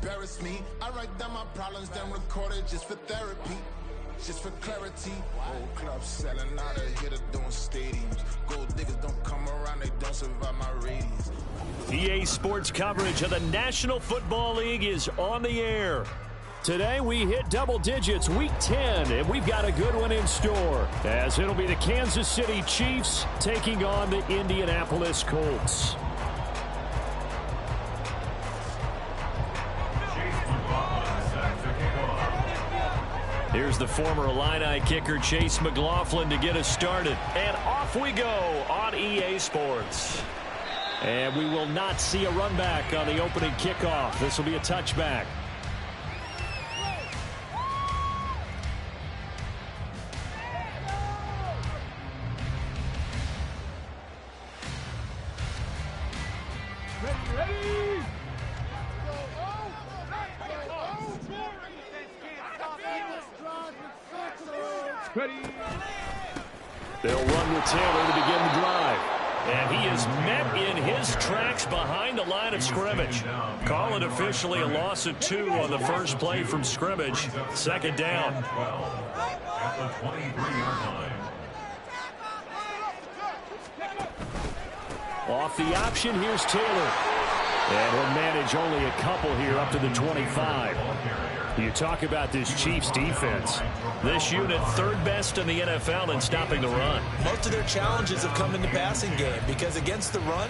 embarrass me. I write down my problems, then record it just for therapy. Just for clarity, whole club selling out of here to doing stadiums. Gold diggers don't come around, they don't survive my ratings. EA Sports coverage of the National Football League is on the air. Today we hit double digits, week 10, and we've got a good one in store, as it'll be the Kansas City Chiefs taking on the Indianapolis Colts. Here's the former Illini kicker Chase McLaughlin to get us started. And off we go on EA Sports. And we will not see a run back on the opening kickoff. This will be a touchback. They'll run with Taylor to begin the drive. And he is met in his tracks behind the line of scrimmage. Call it officially a loss of 2 on the first play from scrimmage. Second down. At the 23-yard line. Off the option, here's Taylor. And he'll manage only a couple here up to the 25. You talk about this Chiefs defense. This unit third best in the NFL in stopping the run. Most of their challenges have come in the passing game because against the run,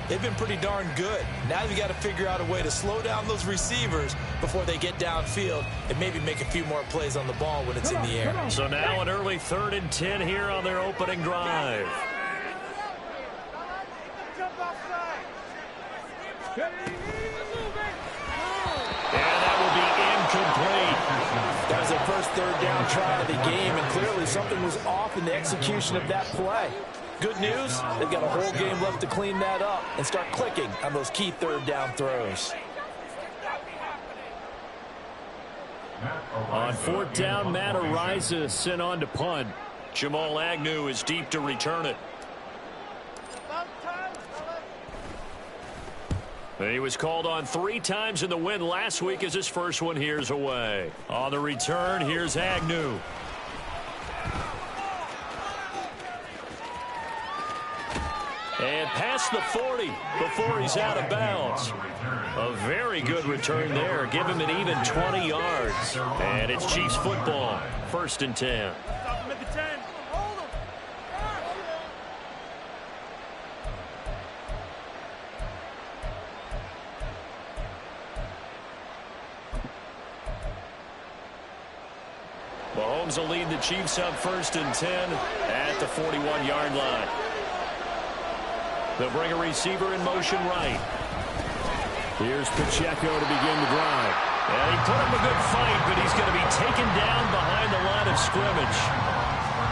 they've been pretty darn good. Now you've got to figure out a way to slow down those receivers before they get downfield and maybe make a few more plays on the ball when it's in the air. So now an early 3rd and 10 here on their opening drive. That was their first 3rd down try of the game, and clearly something was off in the execution of that play. Good news, they've got a whole game left to clean that up and start clicking on those key 3rd down throws. On 4th down, Matt Araiza sent on to punt. Jamal Agnew is deep to return it. He was called on 3 times in the win last week as his first one here's away. On the return, here's Agnew. And past the 40 before he's out of bounds. A very good return there. Give him an even 20 yards. And it's Chiefs football. 1st and 10. Mahomes will lead the Chiefs up 1st and 10 at the 41-yard line. They'll bring a receiver in motion right. Here's Pacheco to begin the drive. And he put up a good fight, but he's going to be taken down behind the line of scrimmage.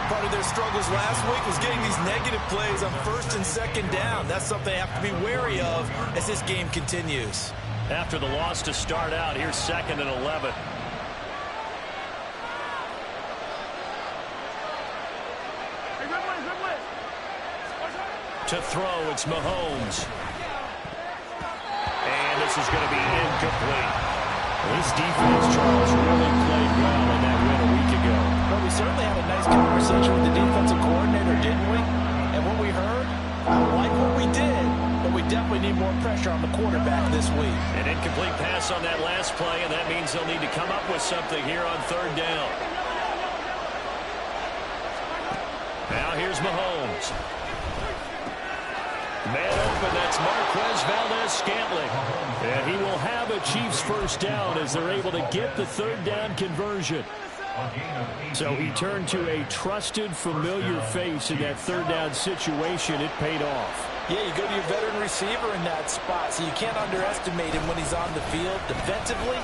Part of their struggles last week was getting these negative plays on 1st and 2nd down. That's something they have to be wary of as this game continues. After the loss to start out, here's 2nd and 11. To throw, it's Mahomes. And this is going to be incomplete. This defense, Charles, really played well in that win a week ago. Well, we certainly had a nice conversation with the defensive coordinator, didn't we? And what we heard, I like what we did, but we definitely need more pressure on the quarterback this week. An incomplete pass on that last play, and that means they'll need to come up with something here on 3rd down. Now here's Mahomes. Man open, that's Marquez Valdes-Scantling. And he will have a Chiefs first down as they're able to get the 3rd down conversion. So he turned to a trusted, familiar face in that 3rd down situation. It paid off. Yeah, you go to your veteran receiver in that spot, so you can't underestimate him when he's on the field. Defensively,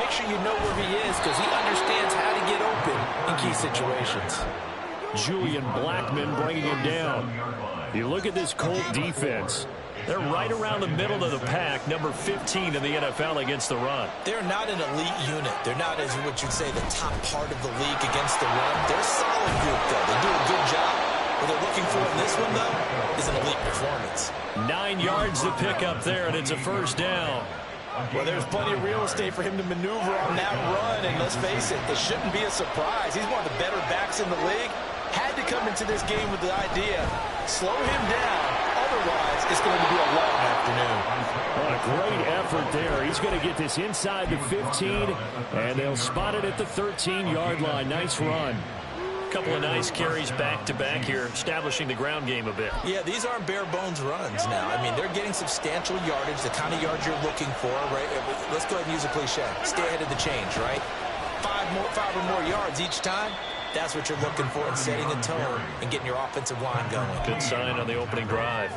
make sure you know where he is because he understands how to get open in key situations. Julian Blackmon bringing him down. You look at this Colt defense. They're right around the middle of the pack, number 15 in the NFL against the run. They're not an elite unit. They're not, as what you'd say, the top part of the league against the run. They're a solid group, though. They do a good job. What they're looking for in this one, though, is an elite performance. 9 yards to pick up there, and it's a first down. Well, there's plenty of real estate for him to maneuver on that run, and let's face it, this shouldn't be a surprise. He's one of the better backs in the league. Had to come into this game with the idea, slow him down, otherwise it's going to be a long afternoon. What a great effort there. He's going to get this inside the 15, and they'll spot it at the 13-yard line. Nice run. Couple of nice carries back-to-back here, establishing the ground game a bit. Yeah, these aren't bare-bones runs now. I mean, they're getting substantial yardage, the kind of yards you're looking for, right? Let's go ahead and use a cliche. Stay ahead of the change, right? Five or more yards each time. That's what you're looking for in setting a tone and getting your offensive line going. Good sign on the opening drive.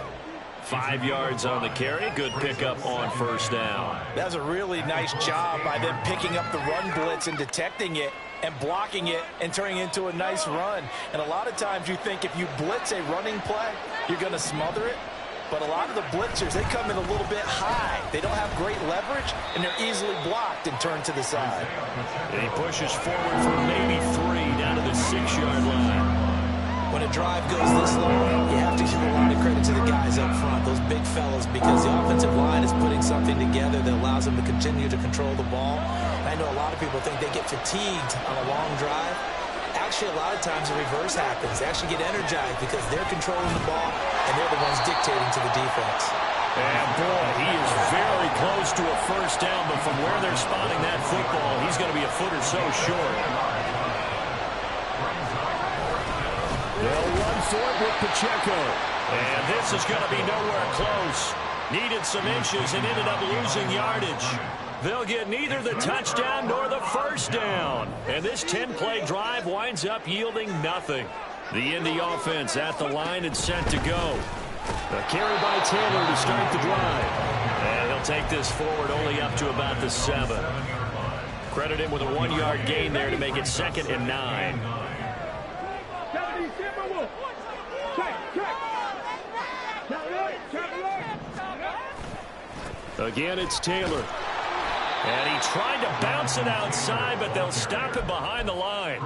5 yards on the carry. Good pickup on first down. That was a really nice job by them picking up the run blitz and detecting it and blocking it and turning it into a nice run. And a lot of times you think if you blitz a running play, you're going to smother it. But a lot of the blitzers, they come in a little bit high. They don't have great leverage, and they're easily blocked and turned to the side. And he pushes forward for maybe 3 down to the 6-yard line. When a drive goes this long, you have to give a lot of credit to the guys up front, those big fellas, because the offensive line is putting something together that allows them to continue to control the ball. I know a lot of people think they get fatigued on a long drive. Actually, a lot of times the reverse happens. They actually get energized because they're controlling the ball, and they're the ones dictating to the defense. And, boy, he is very close to a first down, but from where they're spotting that football, he's going to be a foot or so short. They'll run for it with Pacheco. And this is going to be nowhere close. Needed some inches and ended up losing yardage. They'll get neither the touchdown nor the first down. And this 10-play drive winds up yielding nothing. The Indy offense at the line and set to go. A carry by Taylor to start the drive. And he'll take this forward only up to about the 7. Credit him with a 1-yard gain there to make it 2nd and 9. Again, it's Taylor. And he tried to bounce it outside, but they'll stop him behind the line.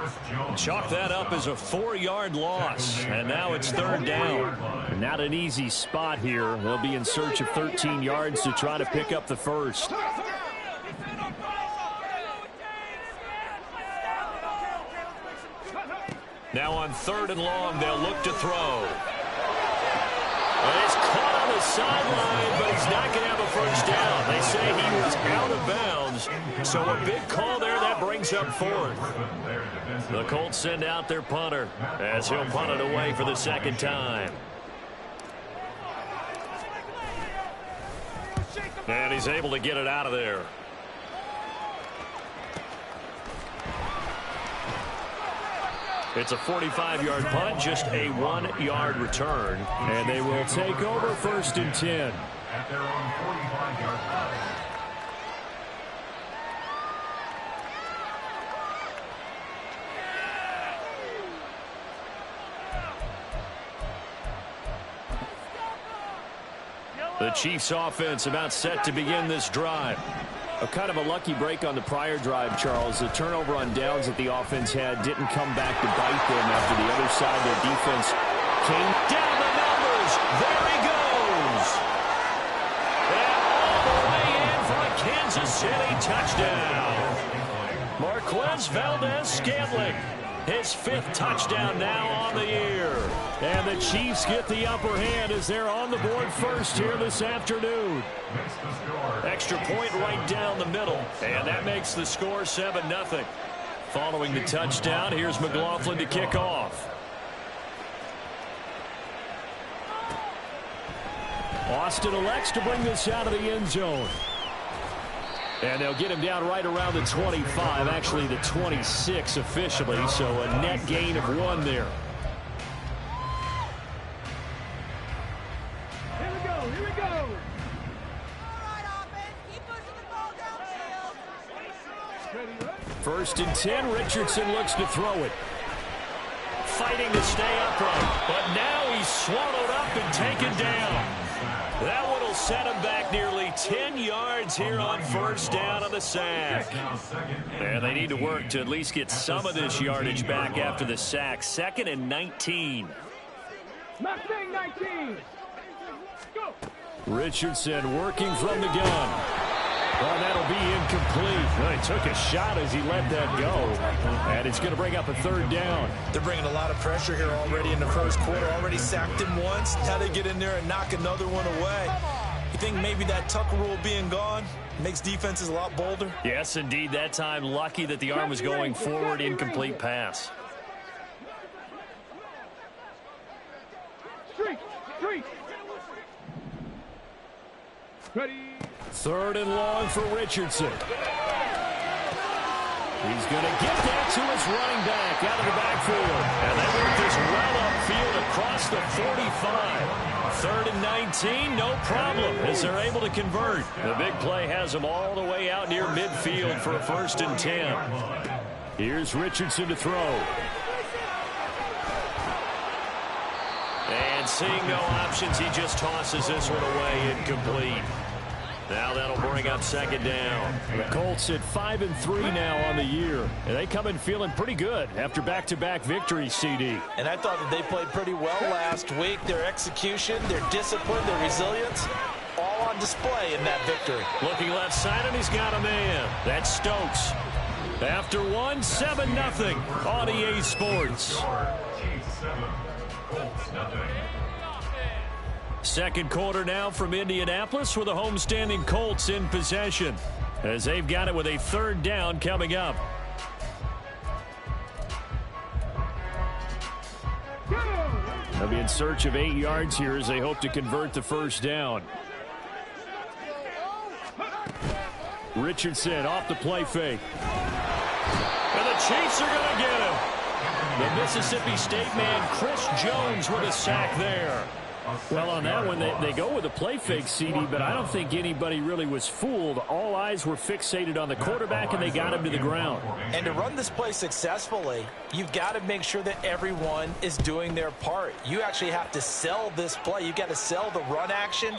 Chalk that up as a 4-yard loss. And now it's 3rd down. Not an easy spot here. They'll be in search of 13 yards to try to pick up the first. Now on 3rd and long, they'll look to throw. And it's caught on the sideline, but he's not going to have a first down. They say he was out of bounds, so a big call there that brings up 4th. The Colts send out their punter as he'll punt it away for the 2nd time. And he's able to get it out of there. It's a 45-yard punt, just a 1-yard return. And they will take over 1st and 10. At their own 45-yard line. The Chiefs offense about set to begin this drive. A kind of a lucky break on the prior drive, Charles. The turnover on downs that the offense had didn't come back to bite them after the other side of their defense came down the numbers. There he goes. And all the way in for a Kansas City touchdown. Marquez Valdez-Scantling. His 5th touchdown now on the year. And the Chiefs get the upper hand as they're on the board first here this afternoon. Extra point right down the middle. And that makes the score 7-0. Following the touchdown, here's McLaughlin to kick off. Austin elects to bring this out of the end zone. And they'll get him down right around the 25, actually the 26 officially, so a net gain of 1 there. Here we go, here we go. All right, offense, keep pushing the ball downfield. 1st and 10, Richardson looks to throw it. Fighting to stay upright, but now he's swallowed up and taken down. That one will set him back nearly 10 yards here on 1st down on the sack. And they need to work to at least get some of this yardage back after the sack. 2nd and 19. Mustang 19. Go. Richardson working from the gun. Well, that'll be incomplete. Well, he took a shot as he let that go. And it's going to bring up a third down. They're bringing a lot of pressure here already in the first quarter. Already sacked him once. Now they get in there and knock another one away. You think maybe that Tucker rule being gone makes defenses a lot bolder? Yes, indeed. That time, lucky that the arm was going forward. Incomplete pass. Street. Ready. Third and long for Richardson. He's going to get that to his running back out of the backfield. And they work this well upfield across the 45. Third and 19, no problem, as they're able to convert. The big play has them all the way out near midfield for a 1st and 10. Here's Richardson to throw. And seeing no options, he just tosses this one away, incomplete. Now that'll bring up 2nd down. The Colts at 5-3 now on the year. And they come in feeling pretty good after back-to-back victories, CD. And I thought that they played pretty well last week. Their execution, their discipline, their resilience, all on display in that victory. Looking left side, and he's got a man. That's Stokes. After 1, 7-0 on EA Sports. Second quarter now from Indianapolis with the homestanding Colts in possession as they've got it with a 3rd down coming up. They'll be in search of 8 yards here as they hope to convert the 1st down. Richardson off the play fake. And the Chiefs are going to get him. The Mississippi State man, Chris Jones, with a sack there. Well, on that one, they go with a play fake, CD, but I don't think anybody really was fooled. All eyes were fixated on the quarterback, and they got him to the ground. And to run this play successfully, you've got to make sure that everyone is doing their part. You actually have to sell this play. You've got to sell the run action.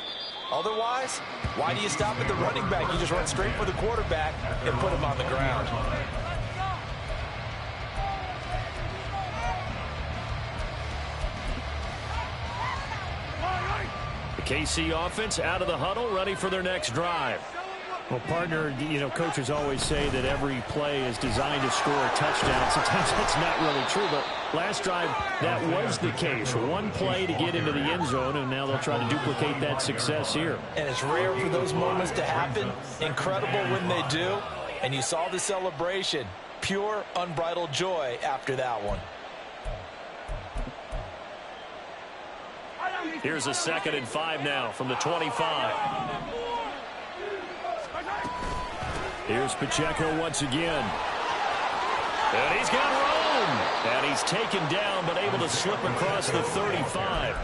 Otherwise, why do you stop at the running back? You just run straight for the quarterback and put him on the ground. KC offense out of the huddle, ready for their next drive. Well, partner, coaches always say that every play is designed to score a touchdown. Sometimes that's not really true, but last drive, that was the case. One play to get into the end zone, and now they'll try to duplicate that success here. And it's rare for those moments to happen. Incredible when they do. And you saw the celebration. Pure, unbridled joy after that one. Here's a 2nd and 5 now from the 25. Here's Pacheco once again. And he's got room. And he's taken down, but able to slip across the 35.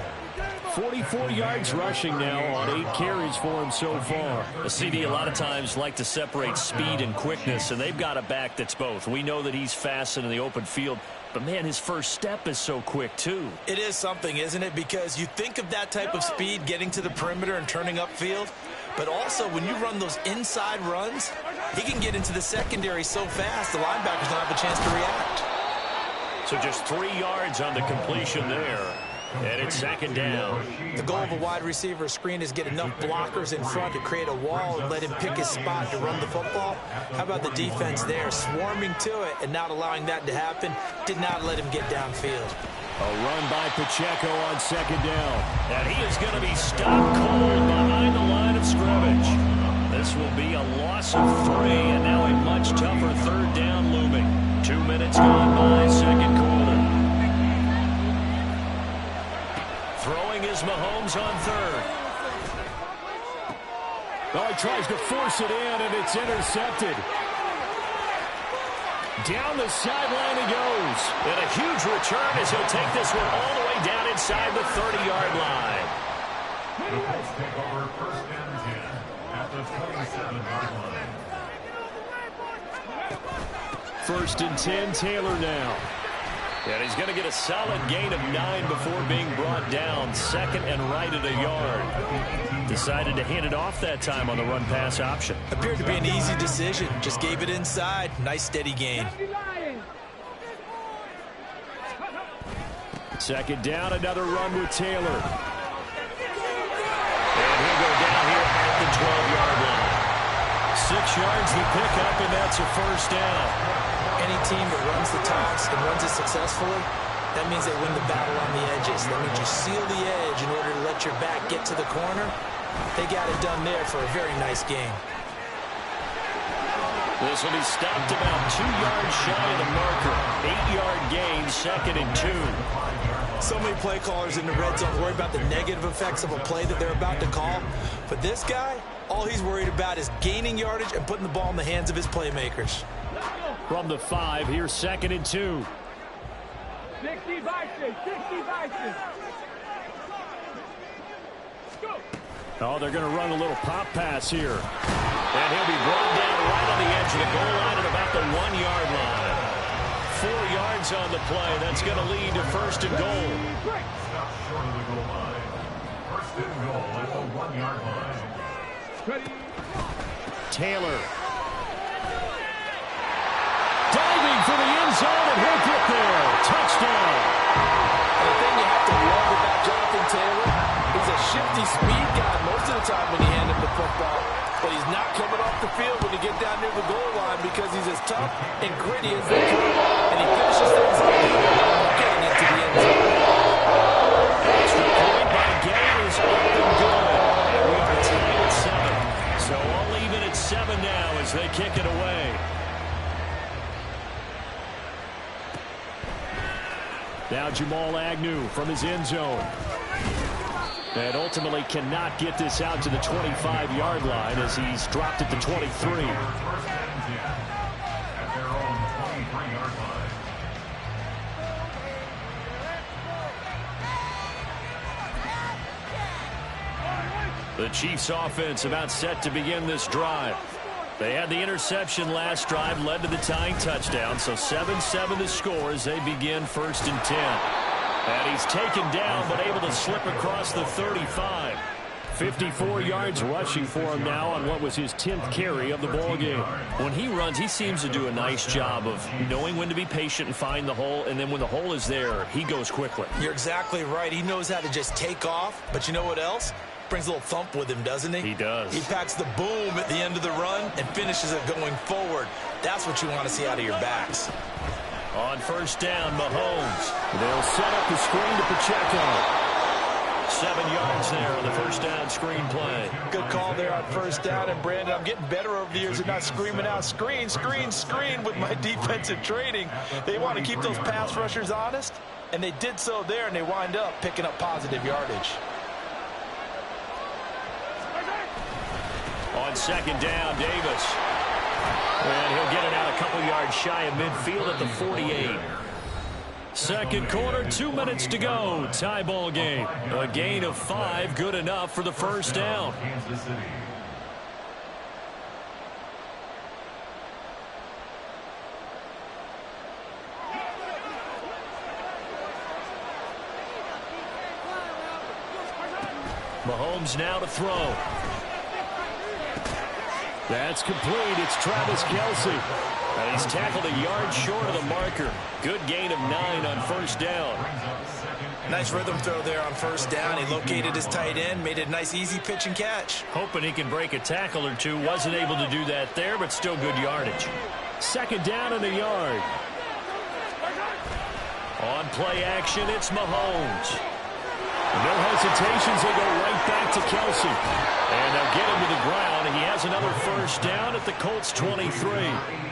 44 yards rushing now on 8 carries for him so far. The CD a lot of times like to separate speed and quickness, and they've got a back that's both. We know that he's fast in the open field, but, man, his first step is so quick, too. It is something, isn't it? Because you think of that type of speed getting to the perimeter and turning upfield, but also when you run those inside runs, he can get into the secondary so fast the linebackers don't have a chance to react. So just 3 yards on the completion there. And it's 2nd down. The goal of a wide receiver screen is get enough blockers in front to create a wall and let him pick his spot to run the football. How about the defense there, swarming to it and not allowing that to happen? Did not let him get downfield. A run by Pacheco on 2nd down. And he is going to be stopped cold behind the line of scrimmage. This will be a loss of 3, and now a much tougher 3rd down looming. 2 minutes gone by, 2nd quarter. Throwing is Mahomes on 3rd. Well, he tries to force it in, and it's intercepted. Down the sideline he goes. And a huge return as he'll take this one all the way down inside the 30-yard line. The Colts take over 1st and 10 at the 27-yard line. 1st and 10, Taylor now. And he's going to get a solid gain of 9 before being brought down. 2nd and right at a yard. Decided to hand it off that time on the run-pass option. Appeared to be an easy decision. Just gave it inside. Nice steady gain. 2nd down, another run with Taylor. And he'll go down here at the 12-yard line. yards the pickup, and that's a first down. Any team that runs the toss and runs it successfully, that means they win the battle on the edges. That means you seal the edge in order to let your back get to the corner. They got it done there for a very nice game. This will be stopped about 2 yards shy of the marker. 8-yard gain, 2nd and 2. So many play callers in the red zone worry about the negative effects of a play that they're about to call. But this guy, all he's worried about is gaining yardage and putting the ball in the hands of his playmakers. From the 5, here's 2nd and 2. 60 Vikings, 60 Vikings. Go. Oh, they're going to run a little pop pass here. And he'll be brought down right on the edge of the goal line at about the 1-yard line. 4 yards on the play. That's going to lead to 1st and goal. Stop short of the goal line. 1st and goal at the 1-yard line. Ready. Taylor. Diving for the end zone, and he'll get there. Touchdown. And the thing you have to love about Jonathan Taylor, he's a shifty speed guy most of the time when you hand him the football. But he's not coming off the field when you get down near the goal line because he's as tough and gritty as they come. And he finishes things up getting into the end zone. Extra point by Gay is up and good. And we are tied at 7. So all even at 7 now as they kick it away. Now Jamal Agnew from his end zone. And ultimately cannot get this out to the 25-yard line as he's dropped at the 23. 1st and 10 at their own 23-yard line. The Chiefs offense about set to begin this drive. They had the interception last drive, led to the tying touchdown, so 7-7 the score as they begin 1st and 10. And he's taken down but able to slip across the 35. 54 yards rushing for him now on what was his 10th carry of the ball game. When he runs, he seems to do a nice job of knowing when to be patient and find the hole, and then when the hole is there, he goes quickly. You're exactly right. He knows how to just take off, but you know what else? Brings a little thump with him, doesn't he? He does. He packs the boom at the end of the run and finishes it going forward. That's what you want to see out of your backs. On 1st down, Mahomes. They'll set up the screen to Pacheco. 7 yards there on the 1st down screen play. Good call there on 1st down. And, Brandon, I'm getting better over the years at not screaming out screen, screen, screen with my defensive training. They want to keep those pass rushers honest, and they did so there, and they wind up picking up positive yardage. On 2nd down, Davis. And he'll get it out a couple yards shy of midfield at the 48. 2nd quarter, 2 minutes to go. Tie ball game. A gain of 5, good enough for the 1st down. Kansas City. Mahomes now to throw. That's complete. It's Travis Kelce. And he's tackled a yard short of the marker. Good gain of 9 on 1st down. Nice rhythm throw there on 1st down. He located his tight end, made it a nice easy pitch and catch. Hoping he can break a tackle or two. Wasn't able to do that there, but still good yardage. 2nd down and a yard. On play action, it's Mahomes. No hesitations, they go right back to Kelce. And they'll get him to the ground. He has another 1st down at the Colts 23.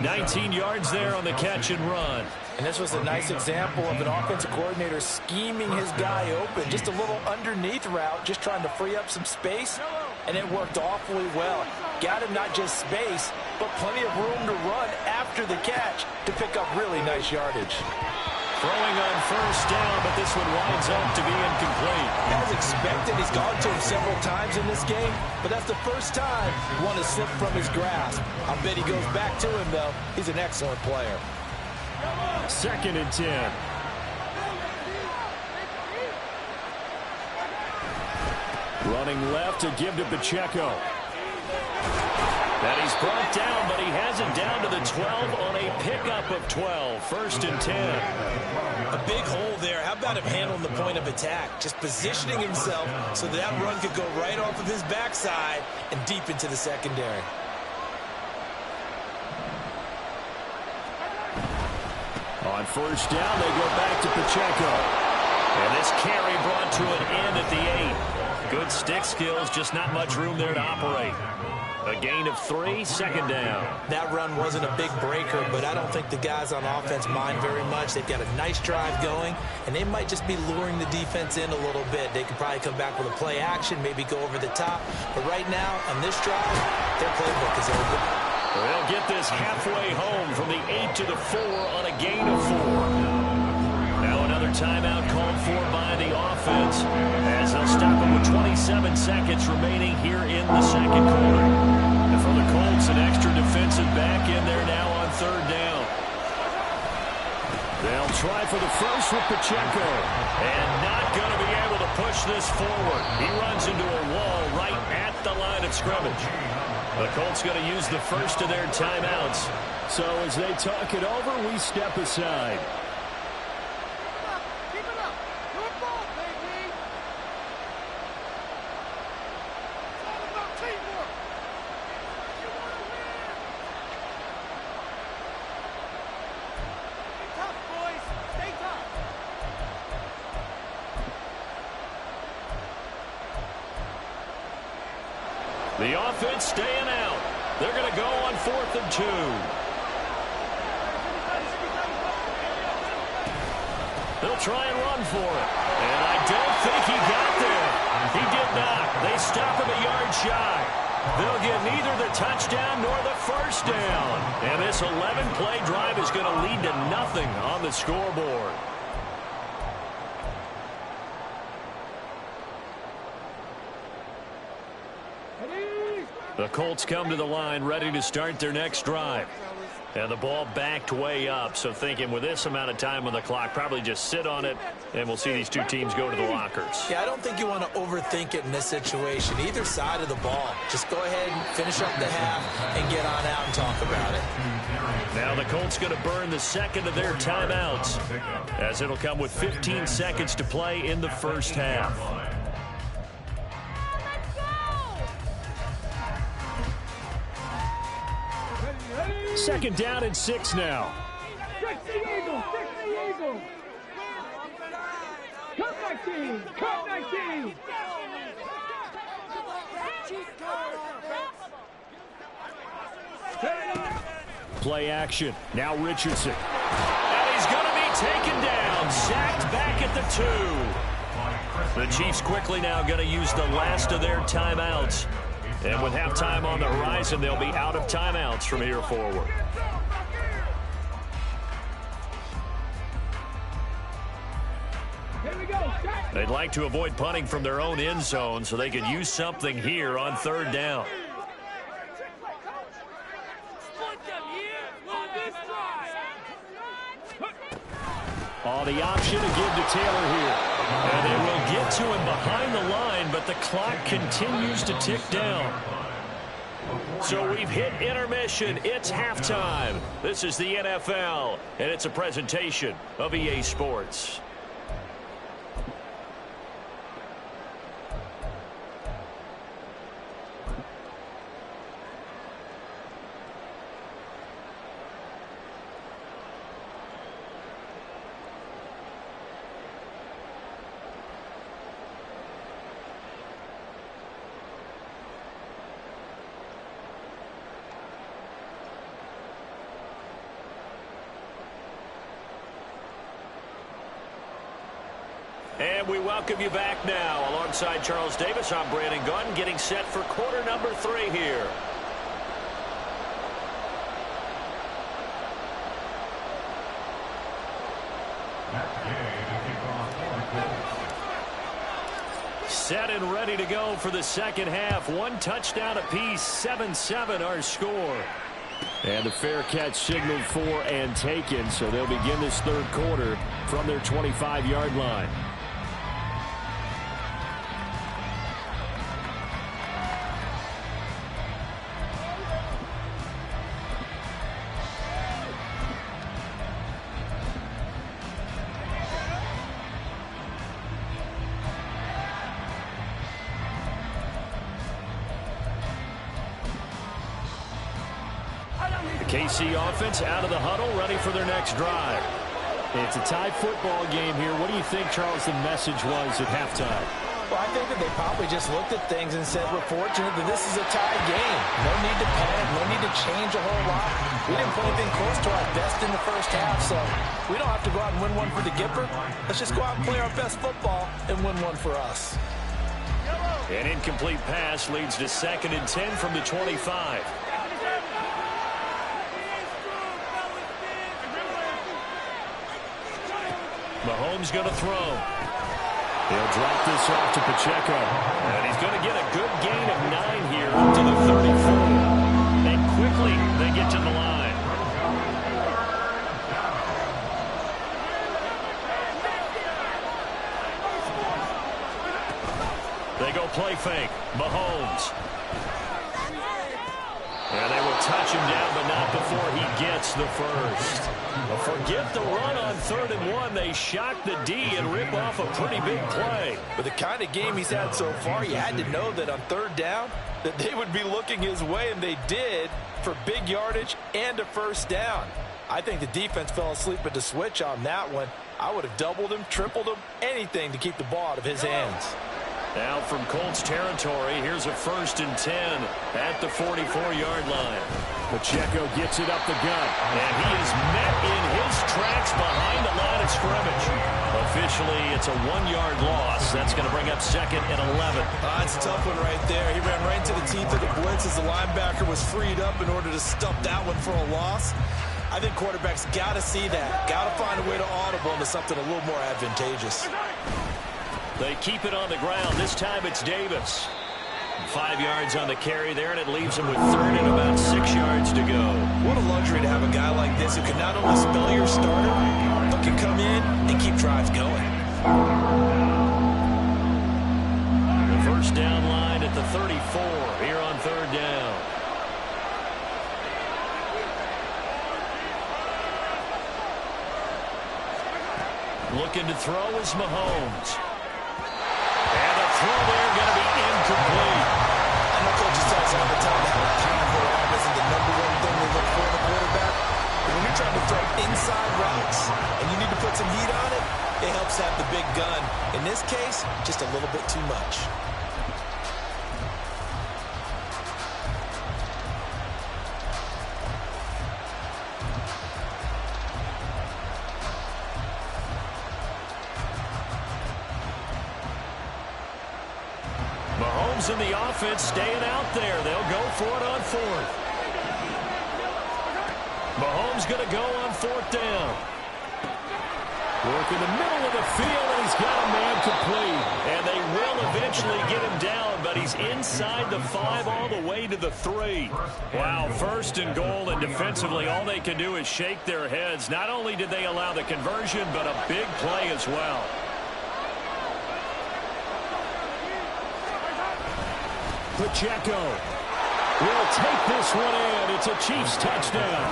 19 yards there on the catch and run. And this was a nice example of an offensive coordinator scheming his guy open. Just a little underneath route, just trying to free up some space. And it worked awfully well. Got him not just space, but plenty of room to run after the catch to pick up really nice yardage. Throwing on 1st down, but this one winds up to be incomplete. As expected, he's gone to him several times in this game, but that's the first time one has slipped from his grasp. I bet he goes back to him, though. He's an excellent player. 2nd and 10. Running left to give to Pacheco. And he's brought down, but he has it down to the 12 on a pickup of 12. 1st and 10. A big hole there. How about him handling the point of attack? Just positioning himself so that run could go right off of his backside and deep into the secondary. On first down, they go back to Pacheco. And this carry brought to an end at the 8. Good stick skills, just not much room there to operate. A gain of 3, second down. That run wasn't a big breaker, but I don't think the guys on offense mind very much. They've got a nice drive going, and they might just be luring the defense in a little bit. They could probably come back with a play action, maybe go over the top. But right now, on this drive, their playbook is open. They'll get this halfway home from the 8 to the 4 on a gain of 4. Now another timeout called for by the offense as they'll stop it with 27 seconds remaining here in the second quarter. And for the Colts, an extra defensive back in there now on third down. They'll try for the first with Pacheco. And not going to be able to push this forward. He runs into a wall right at the line of scrimmage. The Colts going to use the first of their timeouts. So as they talk it over, we step aside. Keep it up. Good ball, baby. It's all about teamwork. You want to win. Stay tough, boys. Stay tough. The offense staying out. They're going to go on 4th and 2. They'll try and run for it. And I don't think he got there. He did not. They stop him a yard shy. They'll get neither the touchdown nor the first down. And this 11-play drive is going to lead to nothing on the scoreboard. The Colts come to the line ready to start their next drive. And the ball backed way up, so thinking with this amount of time on the clock, probably just sit on it, and we'll see these two teams go to the lockers. Yeah, I don't think you want to overthink it in this situation. Either side of the ball. Just go ahead and finish up the half and get on out and talk about it. Now the Colts going to burn the second of their timeouts, as it'll come with 15 seconds to play in the first half. Second down and 6 now. Fix the Eagles. Fix the Eagles. Come 19. Come 19. Play action. Now Richardson. And he's going to be taken down. Sacked back at the 2. The Chiefs quickly now going to use the last of their timeouts. And with halftime on the horizon, they'll be out of timeouts from here forward. Here we go. They'd like to avoid punting from their own end zone so they could use something here on third down. Oh, the option to give to Taylor here. And they will get to him behind the line, but the clock continues to tick down. So we've hit intermission. It's halftime. This is the NFL, and it's a presentation of EA Sports. And we welcome you back now. Alongside Charles Davis, I'm Brandon Gunn, getting set for quarter number 3 here. Set and ready to go for the second half. 1 touchdown apiece, 7-7 our score. And the fair catch signaled for and taken, so they'll begin this third quarter from their 25-yard line. KC offense out of the huddle, ready for their next drive. It's a tie football game here. What do you think, Charles, the message was at halftime? Well, I think that they probably just looked at things and said, we're fortunate that this is a tie game. No need to panic, no need to change a whole lot. We didn't play anything close to our best in the first half, so we don't have to go out and win one for the Gipper. Let's just go out and play our best football and win one for us. An incomplete pass leads to 2nd and 10 from the 25. Mahomes going to throw. He'll drop this off to Pacheco. And he's going to get a good gain of 9 here up to the 34. And quickly they get to the line. They go play fake. Mahomes. And they will touch him down, but not before he gets the first. Well, forget the run on 3rd and 1. They shock the D and rip off a pretty big play. With the kind of game he's had so far, you had to know that on 3rd down, that they would be looking his way, and they did, for big yardage and a first down. I think the defense fell asleep at the switch on that one. I would have doubled him, tripled him, anything to keep the ball out of his hands. Now from Colts territory, here's a 1st and 10 at the 44-yard line. Pacheco gets it up the gut, and he is met in his tracks behind the line of scrimmage. Officially, it's a 1-yard loss. That's going to bring up 2nd and 11. That's a tough one right there. He ran right into the teeth of the blitz as the linebacker was freed up in order to stump that one for a loss. I think quarterbacks got to see that. Got to find a way to audible into something a little more advantageous. They keep it on the ground. This time it's Davis. 5 yards on the carry there, and it leaves him with 3rd and about 6 yards to go. What a luxury to have a guy like this who can not only spell your starter, but can come in and keep drives going. The first down line at the 34 here on 3rd down. Looking to throw is Mahomes. And the throw there going to be incomplete. I know coaches tell us all the time that a powerful arm isn't the #1 thing they look for in a quarterback. But when you're trying to throw inside routes and you need to put some heat on it, it helps have the big gun. In this case, just a little bit too much. In the offense staying out there. They'll go for it on 4th. Mahomes going to go on 4th down. Work in the middle of the field, and he's got a man complete. And they will eventually get him down, but he's inside the 5 all the way to the 3. Wow, 1st and goal, and defensively all they can do is shake their heads. Not only did they allow the conversion, but a big play as well. Pacheco will take this one in. It's a Chiefs touchdown.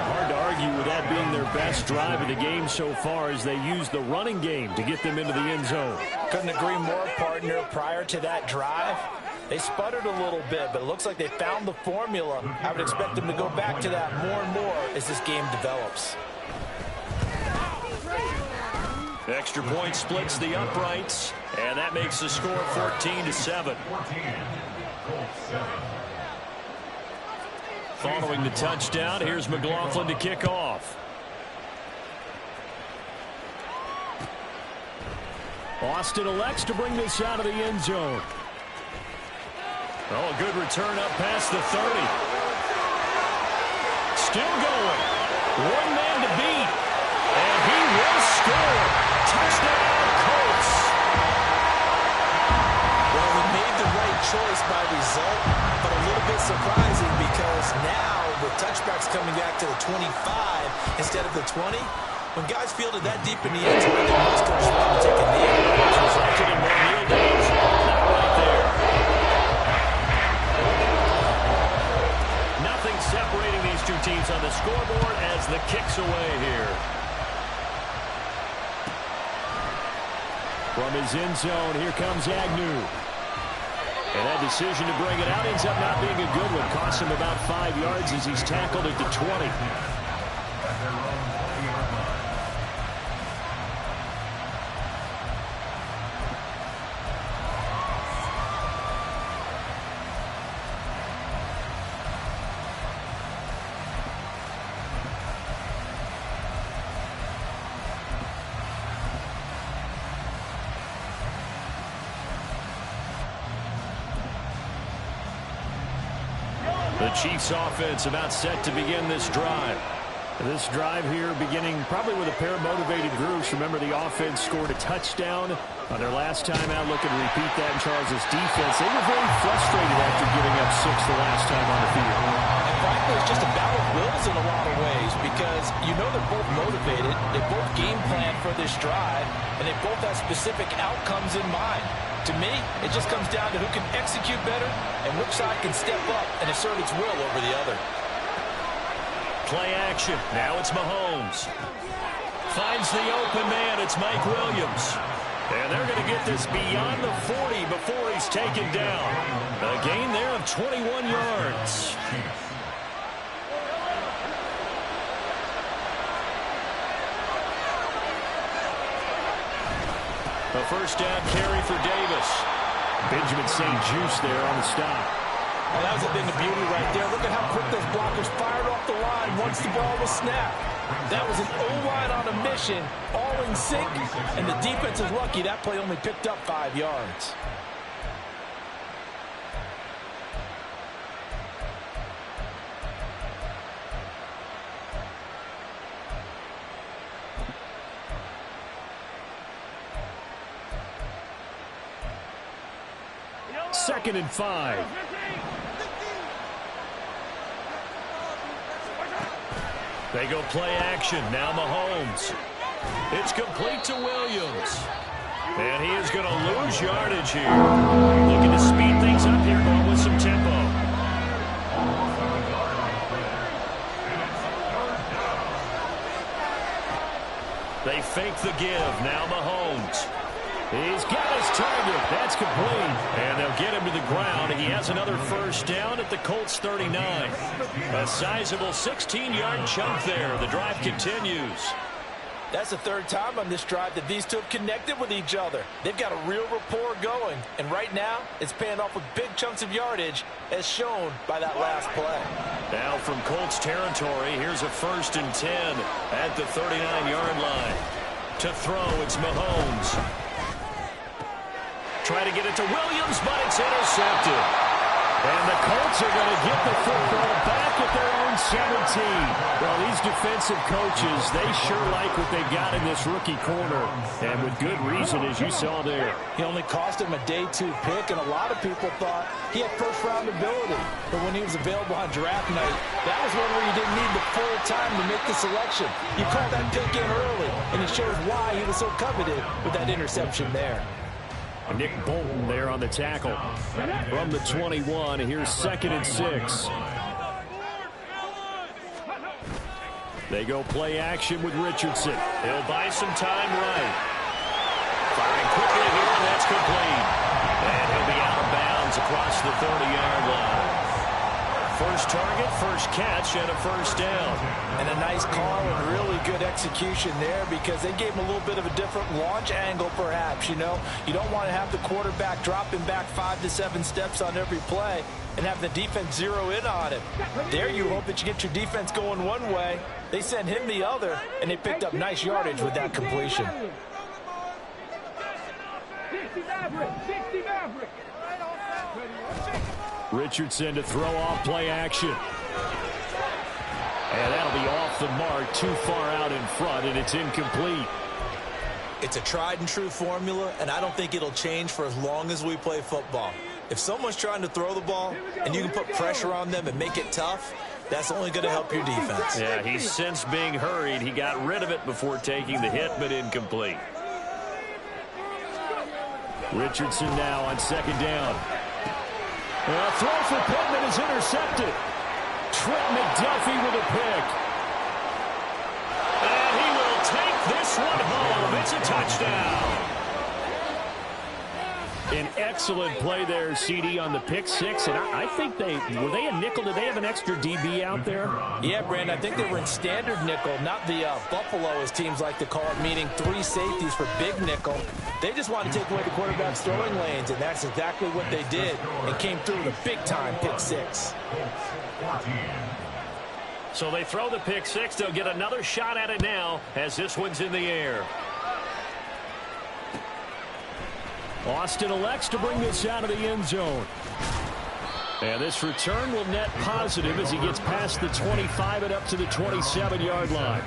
Hard to argue with that being their best drive of the game so far as they use the running game to get them into the end zone. Couldn't agree more, partner. Prior to that drive, they sputtered a little bit, but it looks like they found the formula. I would expect them to go back to that more and more as this game develops. Extra point splits the uprights, and that makes the score 14-7. Following the touchdown, here's McLaughlin to kick off. Austin elects to bring this out of the end zone. Oh, a good return up past the 30. Still going. One man to beat. And he will score. Touchdown, Colts. Well, we made the right choice by result, but a little bit surprising because now with touchbacks coming back to the 25 instead of the 20, when guys fielded that deep in the end zone, I think most coaches want to take a knee. It's resulted in more kneel downs. Not right there. Nothing separating these two teams on the scoreboard as the kick's away here. From his end zone, here comes Agnew. And that decision to bring it out ends up not being a good one. Costs him about 5 yards as he's tackled at the 20. Chiefs offense about set to begin this drive. This drive here beginning probably with a pair of motivated groups. Remember, the offense scored a touchdown on their last time out. Looking to repeat that in Charles' defense. They were very frustrated after giving up 6 the last time on the field. And frankly, it's just a battle of wills in a lot of ways because you know they're both motivated. They both game plan for this drive, and they both have specific outcomes in mind. To me, it just comes down to who can execute better and which side can step up and assert its will over the other. Play action. Now it's Mahomes. Finds the open man. It's Mike Williams. And they're going to get this beyond the 40 before he's taken down. A gain there of 21 yards. A first down carry for Davis. Benjamin St. Juste there on the stop. And that was a thing of beauty right there. Look at how quick those blockers fired off the line once the ball was snapped. That was an O-line on a mission, all in sync, and the defense is lucky that play only picked up 5 yards. Second and 5. They go play action. Now Mahomes. It's complete to Williams. And he is going to lose yardage here. Looking to speed things up here, going with some tempo. They fake the give. Now Mahomes. He's got his target. That's complete. And they'll get him to the ground. He has another first down at the Colts 39. A sizable 16-yard chunk there. The drive continues. That's the third time on this drive that these two have connected with each other. They've got a real rapport going. And right now, it's paying off with big chunks of yardage, as shown by that last play. Now from Colts territory, here's a 1st and 10 at the 39-yard line. To throw, it's Mahomes. Try to get it to Williams, but it's intercepted. And the Colts are going to get the football back at their own 17. Well, these defensive coaches, they sure like what they've got in this rookie corner. And with good reason, as you saw there. He only cost him a day 2 pick, and a lot of people thought he had first-round ability. But when he was available on draft night, that was one where you didn't need the full time to make the selection. You called that pick in early, and it shows why he was so coveted with that interception there. Nick Bolton there on the tackle. From the 21, here's 2nd and 6. They go play action with Richardson. He'll buy some time right. Firing quickly here, and that's complete. And he'll be out of bounds across the 30-yard line. First target, first catch, and a first down. And a nice call and really good execution there because they gave him a little bit of a different launch angle perhaps, you know. You don't want to have the quarterback dropping back 5 to 7 steps on every play and have the defense zero in on him. There you hope that you get your defense going one way. They sent him the other, and they picked up nice yardage with that completion. 60 Maverick! 60 Maverick! Richardson to throw off play action. And that'll be off the mark, too far out in front, and it's incomplete. It's a tried and true formula, and I don't think it'll change for as long as we play football. If someone's trying to throw the ball and you can put pressure on them and make it tough, that's only going to help your defense. Yeah, he's since being hurried. He got rid of it before taking the hit, but incomplete. Richardson now on 2nd down. A throw for Pittman is intercepted. Trent McDuffie with a pick. And he will take this one home. It's a touchdown. An excellent play there, CD, on the pick 6. And I think were they a nickel? Did they have an extra DB out there? Yeah, Brandon, I think they were in standard nickel, not the Buffalo, as teams like to call it, meaning 3 safeties for big nickel. They just wanted to take away the quarterback's throwing lanes, and that's exactly what they did, and came through with a big-time pick 6. So they throw the pick 6. They'll get another shot at it now as this one's in the air. Austin elects to bring this out of the end zone. And this return will net positive as he gets past the 25 and up to the 27-yard line.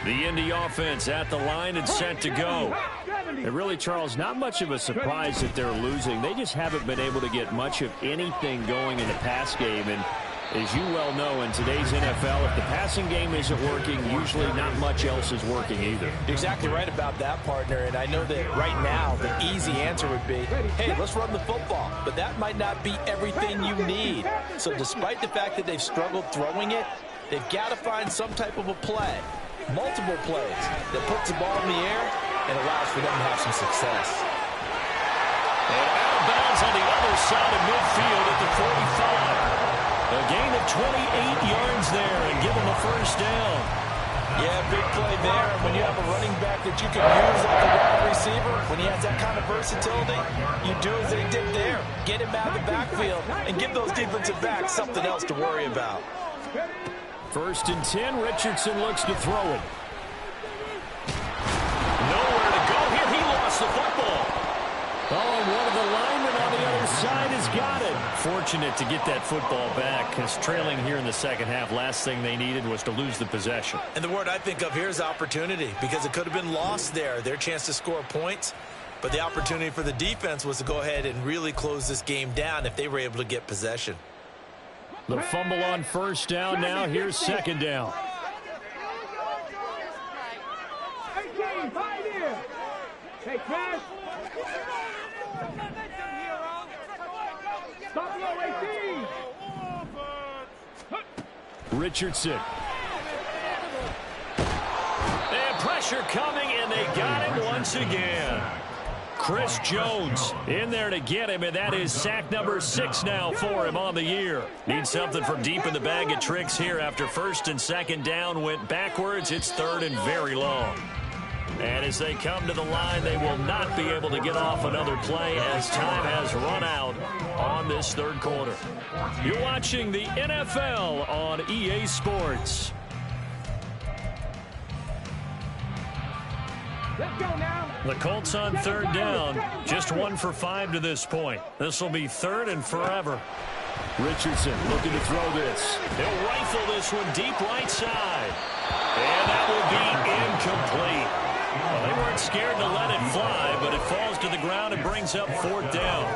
The Indy offense at the line and set to go. And really, Charles, not much of a surprise that they're losing. They just haven't been able to get much of anything going in the pass game. And as you well know, in today's NFL, if the passing game isn't working, usually not much else is working either. You're exactly right about that, partner. And I know that right now the easy answer would be, hey, let's run the football. But that might not be everything you need. So despite the fact that they've struggled throwing it, they've got to find some type of a play. Multiple plays that puts the ball in the air and allows for them to have some success. And out of bounds on the other side of midfield at the 45. A gain of 28 yards there and give them a first down. Yeah, big play there. And when you have a running back that you can use like a wide receiver, when he has that kind of versatility, you do as they did there. Get him out of the backfield and give those defensive backs something else to worry about. First and 10, Richardson looks to throw it. Nowhere to go here. He lost the football. Oh, and one of the linemen on the other side has got it. Fortunate to get that football back, because trailing here in the second half, last thing they needed was to lose the possession. And the word I think of here is opportunity, because it could have been lost there, their chance to score points. But the opportunity for the defense was to go ahead and really close this game down if they were able to get possession. The fumble on first down now. Here's second down. Hey, Chris. Stop your 18. Richardson. And pressure coming, and they got him once again. Chris Jones in there to get him, and that is sack number 6 now for him on the year. Needs something from deep in the bag of tricks here after first and second down went backwards. It's third and very long. And as they come to the line, they will not be able to get off another play as time has run out on this third quarter. You're watching the NFL on EA Sports. Let's go now. The Colts on third down, just 1 for 5 to this point. This will be third and forever. Richardson looking to throw this. He'll rifle this one deep right side. And that will be incomplete. Well, they weren't scared to let it fly, but it falls to the ground and brings up fourth down.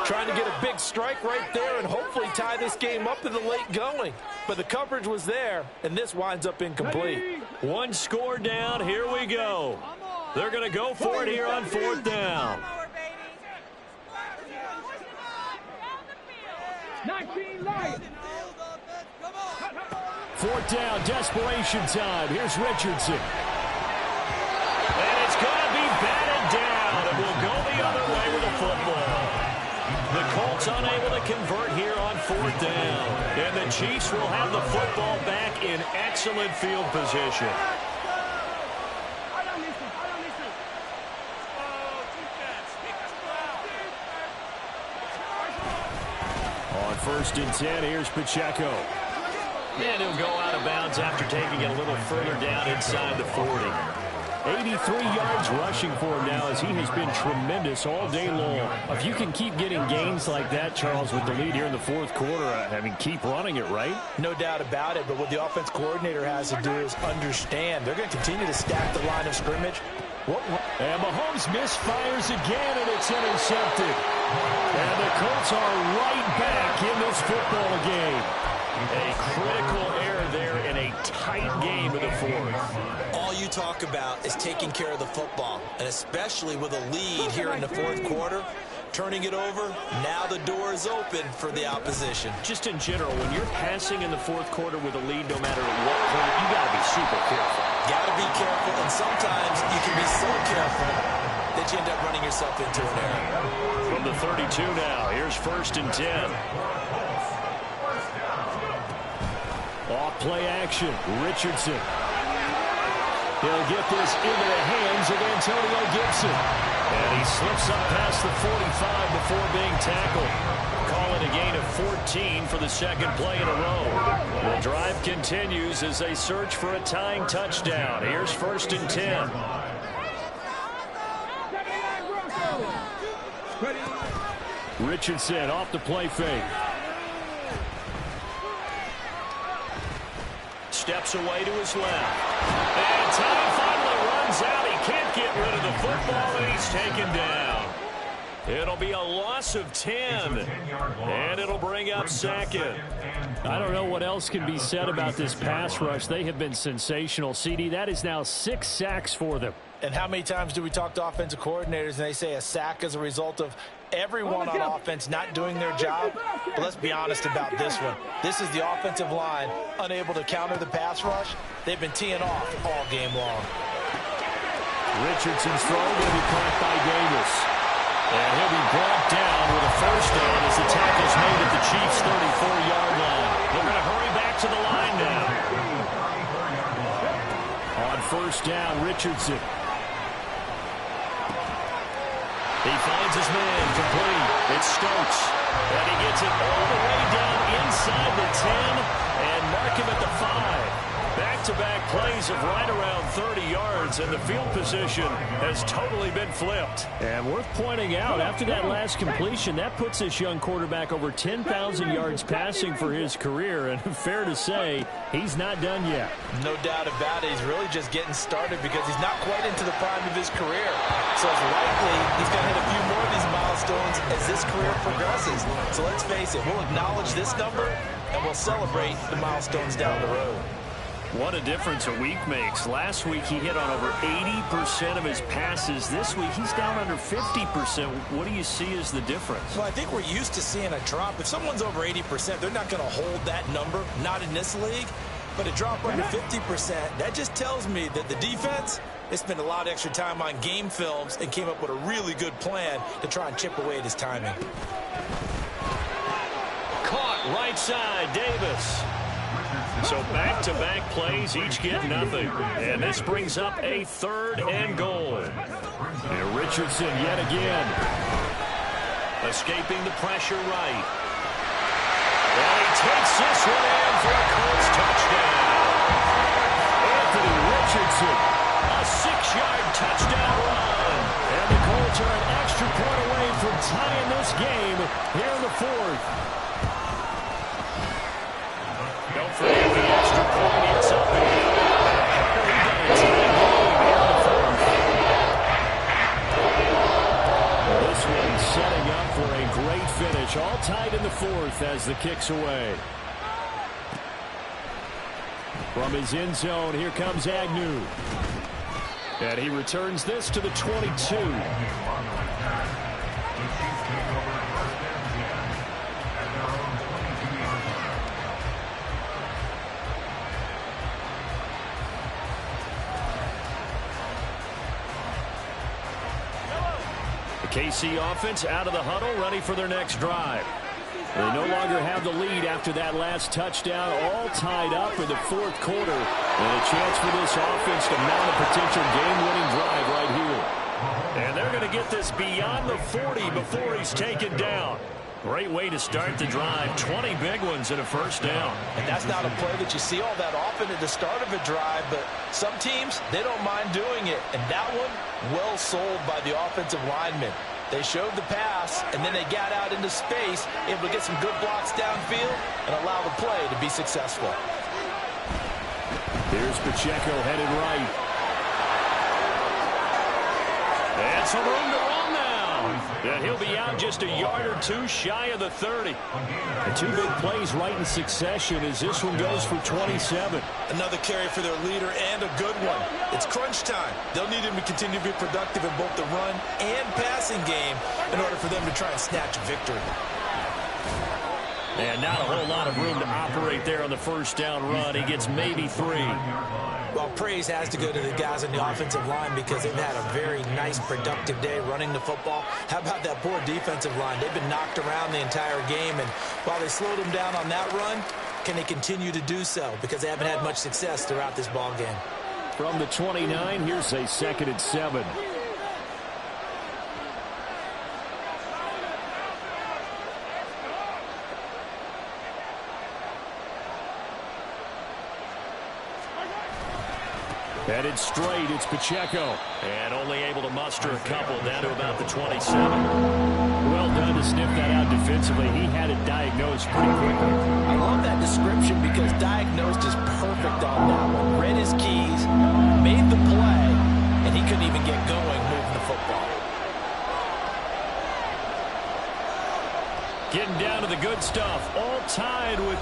Trying to get a big strike right there and hopefully tie this game up in the late going. But the coverage was there, and this winds up incomplete. One score down. Here we go. They're going to go for it here on fourth down. 19 light. Fourth down, desperation time. Here's Richardson. And it's going to be batted down. It will go the other way with the football. The Colts unable to convert here on fourth down. And the Chiefs will have the football back in excellent field position. On first and 10, here's Pacheco. And he'll go out of bounds after taking it a little further down inside the 40. 83 yards rushing for him now as he has been tremendous all day long. If you can keep getting gains like that, Charles, with the lead here in the fourth quarter, I mean, keep running it, right? No doubt about it, but what the offense coordinator has to do is understand. They're going to continue to stack the line of scrimmage. And Mahomes misfires again, and it's intercepted. And the Colts are right back in this football game. A critical error there in a tight game in the fourth. All you talk about is taking care of the football, and especially with a lead here in the fourth quarter, turning it over, now the door is open for the opposition. Just in general, when you're passing in the fourth quarter with a lead, no matter what point, you got to be super careful. Got to be careful, and sometimes you can be so careful that you end up running yourself into an error. From the 32 now, here's first and 10. Off play action, Richardson. He'll get this into the hands of Antonio Gibson. And he slips up past the 45 before being tackled. Call it a gain of 14 for the second play in a row. The drive continues as they search for a tying touchdown. Here's 1st and 10. Richardson off the play fake. Steps away to his left. And Ty finally runs out. He can't get rid of the football, and he's taken down. It'll be a loss of 10, and it'll bring up 2nd. I don't know what else can be said about this pass rush. They have been sensational. CD, that is now 6 sacks for them. And how many times do we talk to offensive coordinators and they say a sack is a result of everyone on offense not doing their job? But let's be honest about this one. This is the offensive line unable to counter the pass rush. They've been teeing off all game long. Richardson's throw going to be caught by Davis. And he'll be brought down with a first down as the tackle's made at the Chiefs' 34-yard line. They're going to hurry back to the line now. On first down, Richardson. He finds his man complete. It's Stokes. And he gets it all the way down inside the 10 and mark him at the 5. Back-to-back plays of right around 30 yards, and the field position has totally been flipped. And worth pointing out, after that last completion, that puts this young quarterback over 10,000 yards passing for his career. And fair to say, he's not done yet. No doubt about it. He's really just getting started because he's not quite into the prime of his career. So it's likely he's going to hit a few more of these milestones as this career progresses. So let's face it, we'll acknowledge this number and we'll celebrate the milestones down the road. What a difference a week makes. Last week he hit on over 80% of his passes. This week he's down under 50%. What do you see as the difference? Well, I think we're used to seeing a drop. If someone's over 80%, they're not going to hold that number, not in this league. But a drop under 50%, that just tells me that the defense, they spent a lot of extra time on game films and came up with a really good plan to try and chip away at his timing. Caught right side, Davis. So back-to-back plays, each get nothing. And this brings up a 3rd and goal. And Richardson yet again. Escaping the pressure right. And he takes this one in for a Colts touchdown. Anthony Richardson, a 6-yard touchdown run. And the Colts are an extra point away from tying this game here in the 4th. Don't forget the extra point. It's up and down. We've got a tie game here in the 4th. This one setting up for a great finish. All tied in the 4th as the kick's away. From his end zone, here comes Agnew. And he returns this to the 22. KC offense out of the huddle, ready for their next drive. They no longer have the lead after that last touchdown, all tied up in the 4th quarter. And a chance for this offense to mount a potential game-winning drive right here. And they're going to get this beyond the 40 before he's taken down. Great way to start the drive. 20 big ones and a first down. And that's not a play that you see all that often at the start of a drive, but some teams, they don't mind doing it. And that one, well sold by the offensive lineman. They showed the pass, and then they got out into space, able to get some good blocks downfield and allow the play to be successful. Here's Pacheco headed right. And some room to run now. And he'll be out just a yard or two shy of the 30. And 2 big plays right in succession as this one goes for 27. Another carry for their leader and a good one. It's crunch time. They'll need him to continue to be productive in both the run and passing game in order for them to try and snatch a victory. And not a whole lot of room to operate there on the first down run. He gets maybe 3. Well, praise has to go to the guys on the offensive line because they've had a very nice, productive day running the football. How about that poor defensive line? They've been knocked around the entire game, and while they slowed them down on that run, can they continue to do so? Because they haven't had much success throughout this ball game. from the 29. Here's a 2nd and 7. Headed straight, it's Pacheco. And only able to muster a couple down to about the 27. Well done to sniff that out defensively. He had it diagnosed pretty quickly. I love that description because diagnosed is perfect on that one. Read his keys, made the play, and he couldn't even get going moving the football. Getting down to the good stuff. All tied with...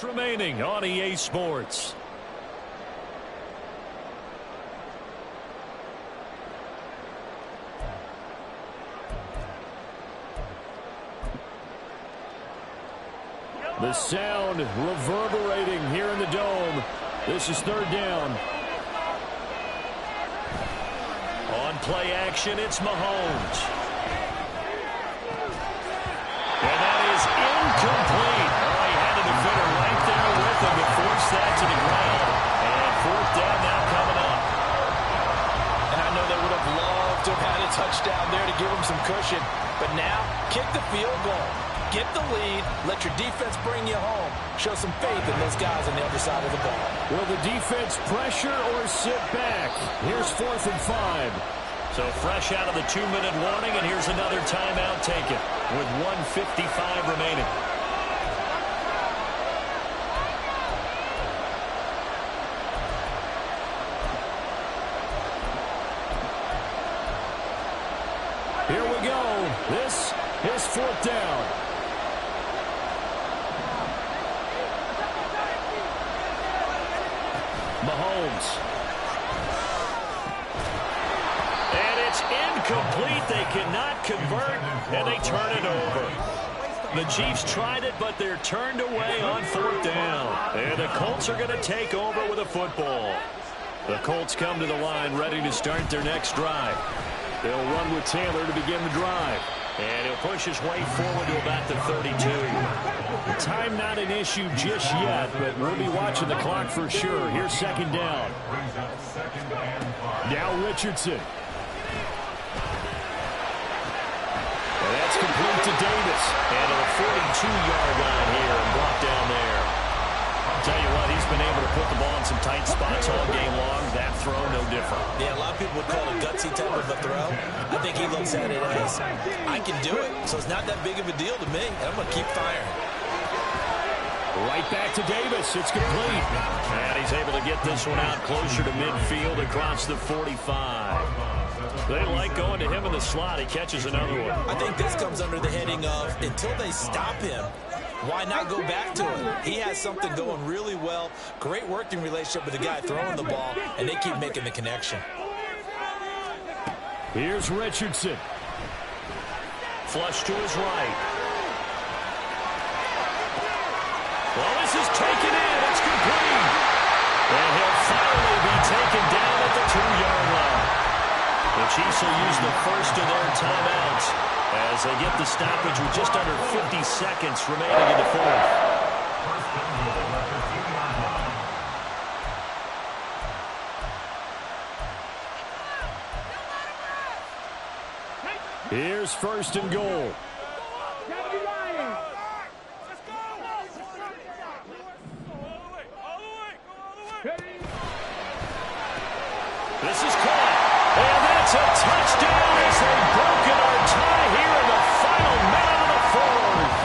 remaining on EA Sports. The sound reverberating here in the dome. This is 3rd down. On play action, it's Mahomes. And that is incomplete. Oh, he had a defender right there with him to force that to the ground. And 4th down now coming up. And I know they would have loved to have had a touchdown there to give them some cushion. But now, kick the field goal. Get the lead. Let your defense bring you home. Show some faith in those guys on the other side of the ball. Will the defense pressure or sit back? Here's 4th and 5. So fresh out of the 2-minute warning, and here's another timeout taken with 1:55 remaining. Here we go. This is 4th down. Mahomes. And it's incomplete. They cannot convert, and they turn it over. The Chiefs tried it, but they're turned away on 4th down. And the Colts are going to take over with a football. The Colts come to the line ready to start their next drive. They'll run with Taylor to begin the drive. And he'll push his way forward to about the 32. Time not an issue just yet, but we'll be watching the clock for sure. Here's 2nd down. Now Richardson. And that's complete to Davis. And to the 42-yard line here and brought down there. I'll tell you what, he's been able to put the ball in some tight spots all game long. That throw no different. Yeah, a lot of people would call it a gutsy type of a throw. I think he looks at it as, I can do it, so it's not that big of a deal to me, and I'm going to keep firing. Right back to Davis. It's complete. And he's able to get this one out closer to midfield across the 45. They like going to him in the slot. He catches another one. I think this comes under the heading of, until they stop him, why not go back to him? He has something going really well. Great working relationship with the guy throwing the ball, and they keep making the connection. Here's Richardson. Flush to his right. Well, this is taken in. It's complete. And he'll finally be taken down at the 2-yard line. The Chiefs will use the first of their timeouts as they get the stoppage with just under 50 seconds remaining in the fourth. Here's first and goal. This is caught, and that's a touchdown as they've broken our tie here in the final minute of the fourth.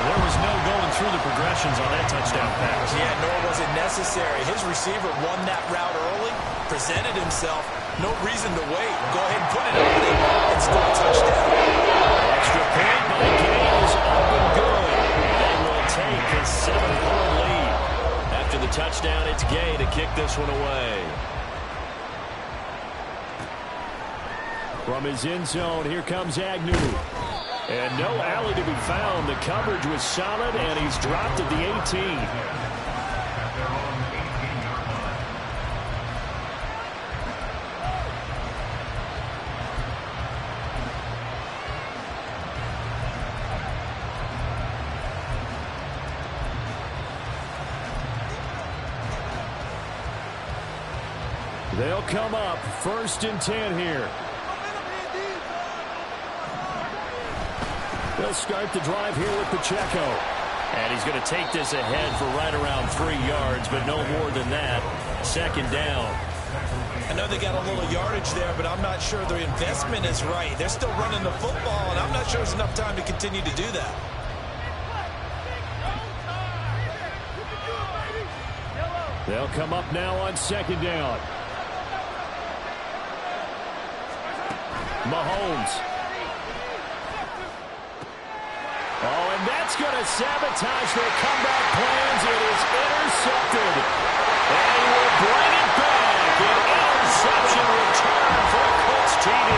There was no going through the progressions on that touchdown pass. Yeah, nor was it necessary. His receiver won that route early, presented himself, no reason to wait. Go ahead and put it on him and score a touchdown. Extra point by Gay is up and good. They will take a 7-point lead. After the touchdown, it's Gay to kick this one away. From his end zone, here comes Agnew. And no alley to be found. The coverage was solid, and he's dropped at the 18. They'll come up 1st and 10 here. They'll start the drive here with Pacheco. And he's going to take this ahead for right around 3 yards, but no more than that. 2nd down. I know they got a little yardage there, but I'm not sure their investment is right. They're still running the football, and I'm not sure there's enough time to continue to do that. They'll come up now on 2nd down. Mahomes. Oh, and that's going to sabotage their comeback plans. It is intercepted. And he will bring it back. An interception return for a Colts TD.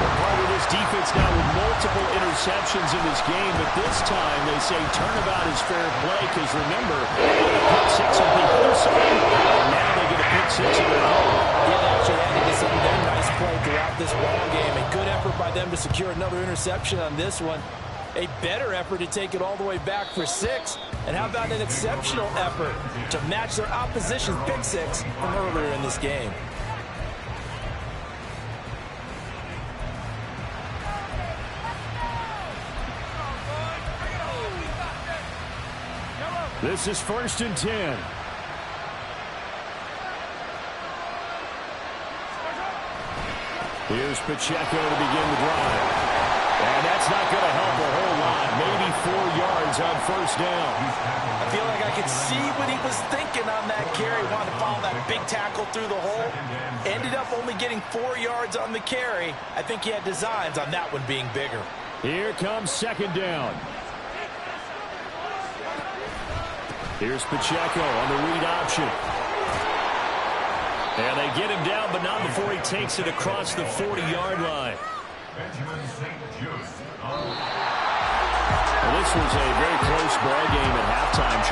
Part of this defense now with multiple interceptions in this game, but this time they say turnabout is fair play because remember, they got a pick 6 on the other side, and now they get a pick 6 of their own. Yeah, they actually had to get some very nice play throughout this ball game. A good effort by them to secure another interception on this one. A better effort to take it all the way back for 6. And how about an exceptional effort to match their opposition's pick 6 from earlier in this game. This is 1st and 10. Here's Pacheco to begin the drive. And that's not going to help a whole lot. Maybe 4 yards on 1st down. I feel like I could see what he was thinking on that carry. Wanted to follow that big tackle through the hole. Ended up only getting 4 yards on the carry. I think he had designs on that one being bigger. Here comes 2nd down. Here's Pacheco on the read option. And they get him down, but not before he takes it across the 40-yard line. Well, this was a very close ball game at halftime.